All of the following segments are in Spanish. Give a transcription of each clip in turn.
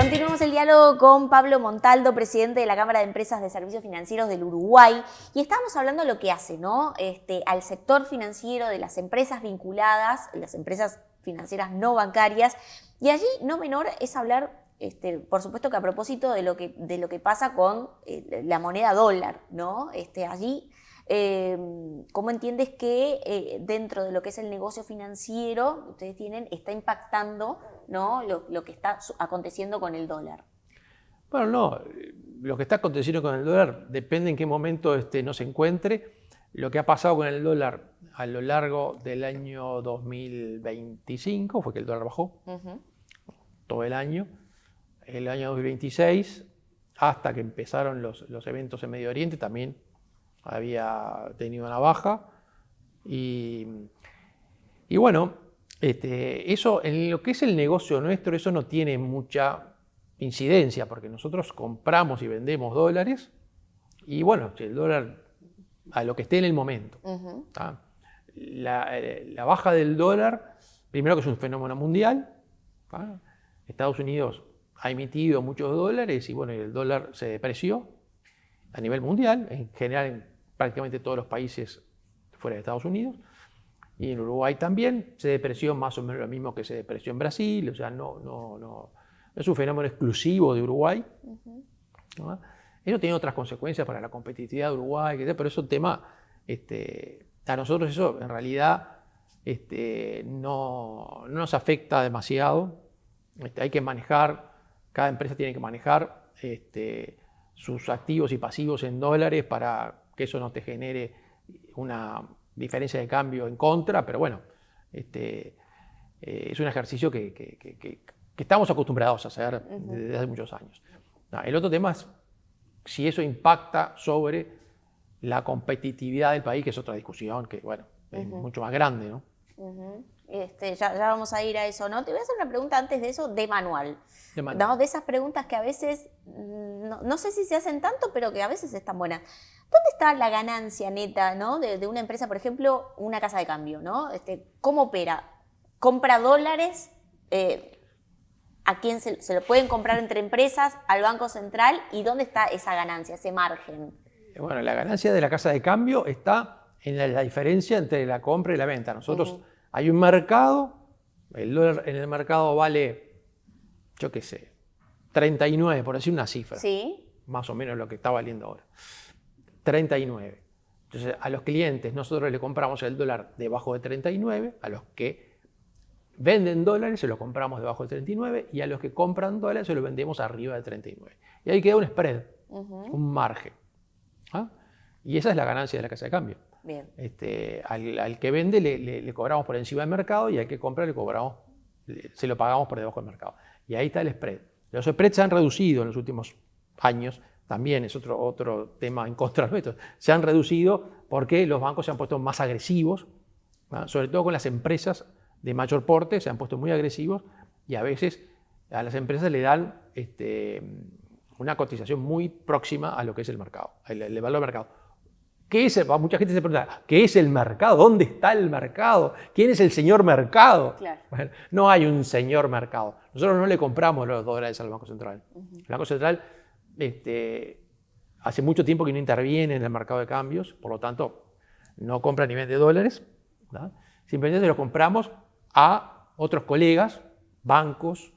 Continuamos el diálogo con Pablo Montaldo, presidente de la Cámara de Empresas de Servicios Financieros del Uruguay, y estábamos hablando de lo que hace, ¿no? Al sector financiero de las empresas vinculadas, las empresas financieras no bancarias, y allí no menor es hablar, por supuesto que a propósito de lo que pasa con la moneda dólar, ¿no? Allí, ¿cómo entiendes que dentro de lo que es el negocio financiero ustedes está impactando, ¿no? lo que está aconteciendo con el dólar? Bueno, no, lo que está aconteciendo con el dólar depende en qué momento no se encuentre. Lo que ha pasado con el dólar a lo largo del año 2025 fue que el dólar bajó todo el año. El año 2026, hasta que empezaron los eventos en Medio Oriente, también había tenido una baja. Y bueno, eso en lo que es el negocio nuestro, eso no tiene mucha incidencia, porque nosotros compramos y vendemos dólares, y bueno, el dólar a lo que esté en el momento. La baja del dólar, primero que es un fenómeno mundial. Estados Unidos ha emitido muchos dólares y bueno, el dólar se depreció a nivel mundial, en general en prácticamente todos los países fuera de Estados Unidos. Y en Uruguay también se depreció más o menos lo mismo que se depreció en Brasil, o sea, no es un fenómeno exclusivo de Uruguay. ¿No? Eso tiene otras consecuencias para la competitividad de Uruguay, pero eso es un tema, a nosotros eso en realidad no nos afecta demasiado. Hay que manejar, cada empresa tiene que manejar sus activos y pasivos en dólares para que eso no te genere una diferencia de cambio en contra, pero bueno, es un ejercicio que estamos acostumbrados a hacer desde hace muchos años. El otro tema es si eso impacta sobre la competitividad del país, que es otra discusión que, bueno, es mucho más grande, ¿no? Ya vamos a ir a eso, ¿no? Te voy a hacer una pregunta antes de eso, de manual. ¿No? De esas preguntas que a veces, no sé si se hacen tanto, pero que a veces están buenas. ¿Dónde está la ganancia neta, ¿no? de una empresa, por ejemplo, una casa de cambio, ¿no? ¿Cómo opera? ¿Compra dólares? ¿A quién se lo pueden comprar entre empresas? ¿Al Banco Central? ¿Y dónde está esa ganancia, ese margen? Bueno, la ganancia de la casa de cambio está en la diferencia entre la compra y la venta. Nosotros hay un mercado, el dólar en el mercado vale, yo qué sé, 39, por decir una cifra. Sí. Más o menos lo que está valiendo ahora. 39. Entonces, a los clientes nosotros le compramos el dólar debajo de 39, a los que venden dólares se lo compramos debajo de 39 y a los que compran dólares se lo vendemos arriba de 39. Y ahí queda un spread, un margen. Y esa es la ganancia de la casa de cambio. Bien. Al que vende le cobramos por encima del mercado y al que compra se lo pagamos por debajo del mercado. Y ahí está el spread. Los spreads se han reducido en los últimos años, también es otro tema en contra nuestro. Se han reducido porque los bancos se han puesto más agresivos, sobre todo con las empresas de mayor porte, se han puesto muy agresivos y a veces a las empresas le dan una cotización muy próxima a lo que es el mercado, el valor del mercado. Mucha gente se pregunta, ¿qué es el mercado? ¿Dónde está el mercado? ¿Quién es el señor mercado? Claro. Bueno, no hay un señor mercado. Nosotros no le compramos los dólares al Banco Central. El Banco Central hace mucho tiempo que no interviene en el mercado de cambios, por lo tanto no compra ni vende dólares, ¿no? Simplemente se los compramos a otros colegas, bancos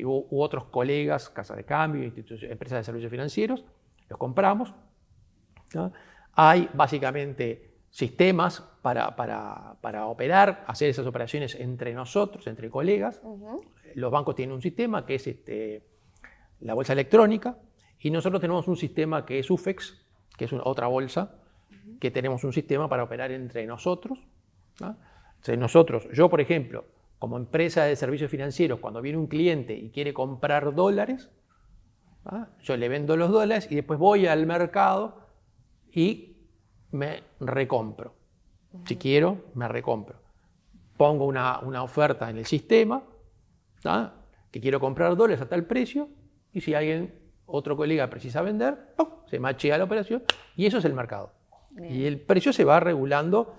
u otros colegas, casas de cambio, empresas de servicios financieros, los compramos, ¿no? Hay básicamente sistemas para operar, hacer esas operaciones entre nosotros, entre colegas. Los bancos tienen un sistema que es la bolsa electrónica y nosotros tenemos un sistema que es UFEX, que es otra bolsa, que tenemos un sistema para operar entre nosotros, ¿no? Entonces yo por ejemplo, como empresa de servicios financieros, cuando viene un cliente y quiere comprar dólares, yo le vendo los dólares y después voy al mercado y me recompro. Si quiero, me recompro. Pongo una oferta en el sistema, que quiero comprar dólares a tal precio, y si otro colega precisa vender, se machea la operación y eso es el mercado. Bien. Y el precio se va regulando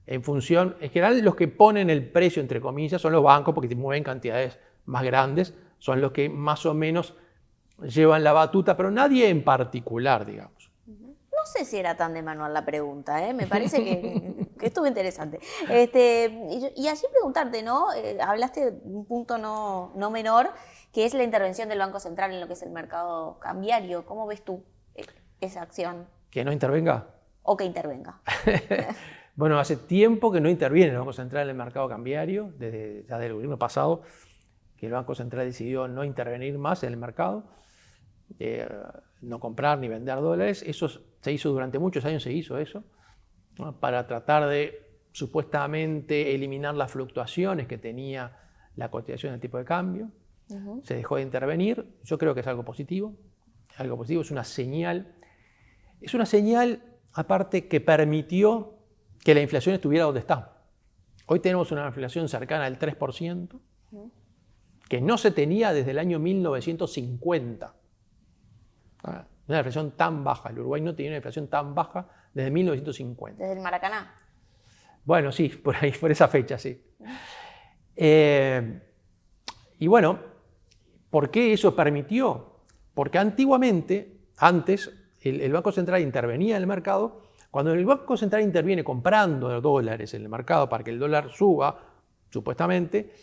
en función, en general los que ponen el precio entre comillas son los bancos porque mueven cantidades más grandes son los que más o menos llevan la batuta, pero nadie en particular, digamos. No sé si era tan de manual la pregunta, ¿eh? Me parece que estuvo interesante. Y allí preguntarte, ¿no? Hablaste de un punto no menor, que es la intervención del Banco Central en lo que es el mercado cambiario. ¿Cómo ves tú esa acción? ¿Que no intervenga? O que intervenga. Bueno, hace tiempo que no interviene el Banco Central en el mercado cambiario, desde ya del gobierno pasado, que el Banco Central decidió no intervenir más en el mercado, no comprar ni vender dólares. Eso se hizo durante muchos años, ¿no? Para tratar de supuestamente eliminar las fluctuaciones que tenía la cotización del tipo de cambio. Se dejó de intervenir. Yo creo que es algo positivo. Es una señal. Es una señal, aparte, que permitió que la inflación estuviera donde está. Hoy tenemos una inflación cercana al 3%, que no se tenía desde el año 1950. Una inflación tan baja. El Uruguay no tenía una inflación tan baja desde 1950. ¿Desde el Maracaná? Bueno, sí, por ahí, por esa fecha, sí. Y bueno, ¿por qué eso permitió? Porque antes, el Banco Central intervenía en el mercado. Cuando el Banco Central interviene comprando dólares en el mercado para que el dólar suba, supuestamente,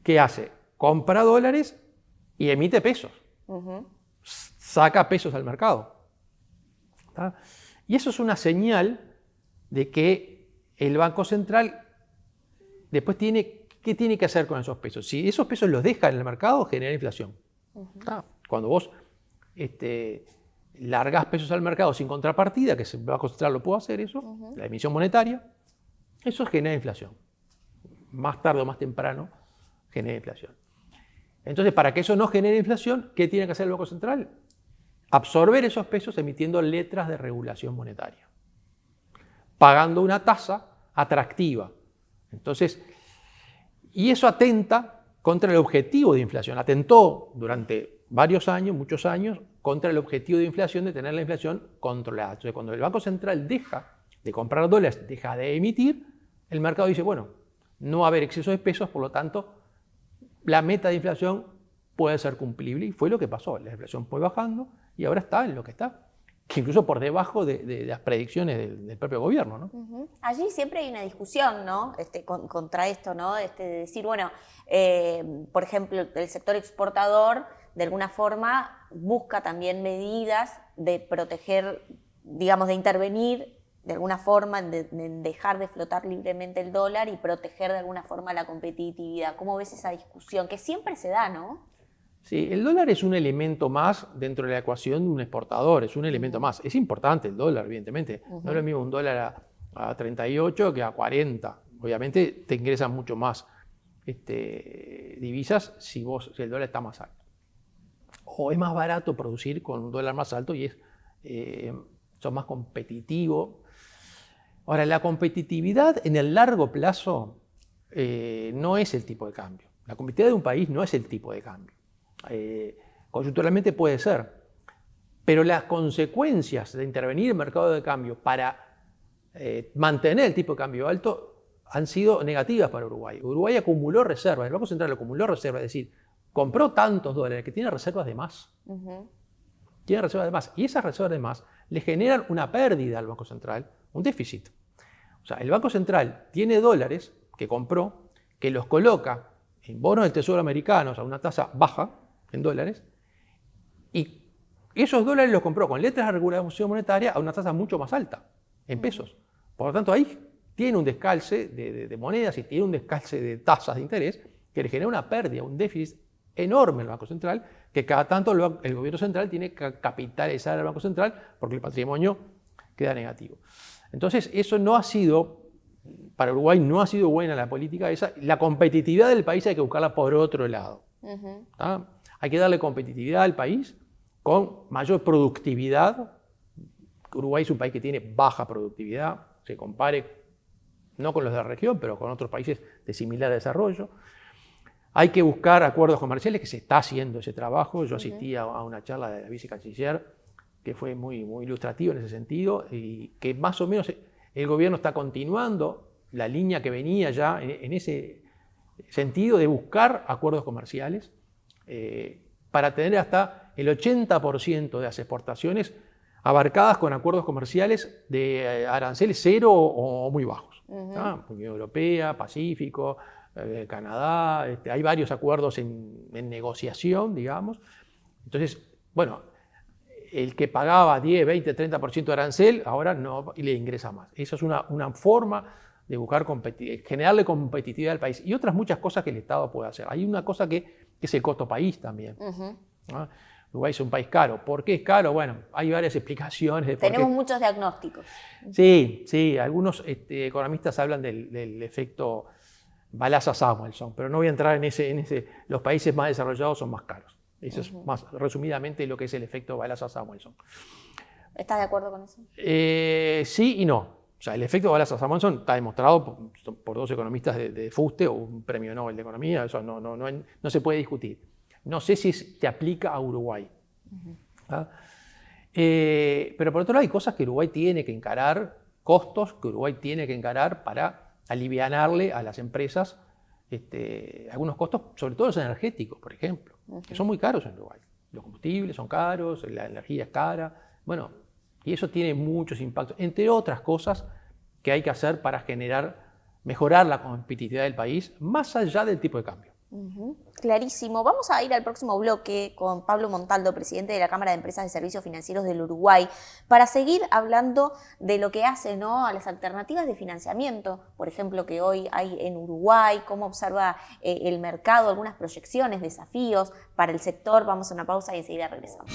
¿qué hace? Compra dólares y emite pesos. Saca pesos al mercado. ¿Está? Y eso es una señal de que el Banco Central después ¿qué tiene que hacer con esos pesos? Si esos pesos los deja en el mercado, genera inflación. Cuando vos largás pesos al mercado sin contrapartida, que el Banco Central lo puede hacer eso, la emisión monetaria, eso genera inflación. Más tarde o más temprano genera inflación. Entonces, para que eso no genere inflación, ¿qué tiene que hacer el Banco Central? Absorber esos pesos emitiendo letras de regulación monetaria, pagando una tasa atractiva. Entonces, y eso atenta contra el objetivo de inflación. Atentó durante varios años, muchos años, contra el objetivo de inflación de tener la inflación controlada. Entonces, cuando el Banco Central deja de comprar dólares, deja de emitir, el mercado dice, bueno, no va a haber exceso de pesos, por lo tanto, la meta de inflación puede ser cumplible. Y fue lo que pasó. La inflación fue bajando y ahora está en lo que está, que incluso por debajo de las predicciones del propio gobierno, ¿no? Allí siempre hay una discusión, ¿no? Contra esto, ¿no? De decir, bueno, por ejemplo, el sector exportador de alguna forma busca también medidas de proteger, digamos, de intervenir de alguna forma en dejar de flotar libremente el dólar y proteger de alguna forma la competitividad. ¿Cómo ves esa discusión? Que siempre se da, ¿no? Sí, el dólar es un elemento más dentro de la ecuación de un exportador, es un elemento más. Es importante el dólar, evidentemente. No es lo mismo un dólar a 38 que a 40. Obviamente te ingresan mucho más divisas si el dólar está más alto. O es más barato producir con un dólar más alto y son más competitivos. Ahora, la competitividad en el largo plazo no es el tipo de cambio. La competitividad de un país no es el tipo de cambio. Coyunturalmente puede ser, pero las consecuencias de intervenir en el mercado de cambio para mantener el tipo de cambio alto han sido negativas para Uruguay. Uruguay acumuló reservas, el Banco Central acumuló reservas, es decir, compró tantos dólares que tiene reservas de más. Tiene reservas de más y esas reservas de más le generan una pérdida al Banco Central, un déficit. O sea, el Banco Central tiene dólares que compró, que los coloca en bonos del Tesoro americanos a una tasa baja, en dólares, y esos dólares los compró con letras de regulación monetaria a una tasa mucho más alta, en pesos. Por lo tanto, ahí tiene un descalce de monedas y tiene un descalce de tasas de interés que le genera una pérdida, un déficit enorme en el Banco Central, que cada tanto el gobierno central tiene que capitalizar al Banco Central porque el patrimonio queda negativo. Entonces, eso no ha sido, para Uruguay no ha sido buena la política esa. La competitividad del país hay que buscarla por otro lado. Hay que darle competitividad al país con mayor productividad. Uruguay es un país que tiene baja productividad, se compare no con los de la región, pero con otros países de similar desarrollo. Hay que buscar acuerdos comerciales, que se está haciendo ese trabajo. Yo asistí a una charla de la vicecanciller que fue muy ilustrativa en ese sentido y que más o menos el gobierno está continuando la línea que venía ya en sentido de buscar acuerdos comerciales para tener hasta el 80% de las exportaciones abarcadas con acuerdos comerciales de aranceles cero o muy bajos. Unión Europea, Pacífico, Canadá, hay varios acuerdos en negociación, digamos. Entonces, bueno, el que pagaba 10, 20, 30% de arancel, ahora no le ingresa más. Esa es una forma de buscar generarle competitividad al país. Y otras muchas cosas que el Estado puede hacer. Hay una cosa que es el costo país también. ¿No? Uruguay es un país caro. ¿Por qué es caro? Bueno, hay varias explicaciones. De por Tenemos qué. muchos diagnósticos. Sí, algunos economistas hablan del efecto Balassa-Samuelson, pero no voy a entrar en ese. Los países más desarrollados son más caros. Eso es más resumidamente lo que es el efecto Balassa-Samuelson. ¿Estás de acuerdo con eso? Sí y no. O sea, el efecto Balassa-Samuelson está demostrado por dos economistas de Fuste, o un premio Nobel de Economía, eso no se puede discutir. No sé si se aplica a Uruguay. ¿Ah? Pero por otro lado hay cosas que Uruguay tiene que encarar, costos que Uruguay tiene que encarar para alivianarle a las empresas algunos costos, sobre todo los energéticos, por ejemplo, que son muy caros en Uruguay. Los combustibles son caros, la energía es cara, bueno, y eso tiene muchos impactos, entre otras cosas que hay que hacer para mejorar la competitividad del país, más allá del tipo de cambio. Clarísimo. Vamos a ir al próximo bloque con Pablo Montaldo, presidente de la Cámara de Empresas de Servicios Financieros del Uruguay, para seguir hablando de lo que hace, ¿no?, a las alternativas de financiamiento, por ejemplo, que hoy hay en Uruguay, cómo observa el mercado, algunas proyecciones, desafíos para el sector. Vamos a una pausa y enseguida regresamos.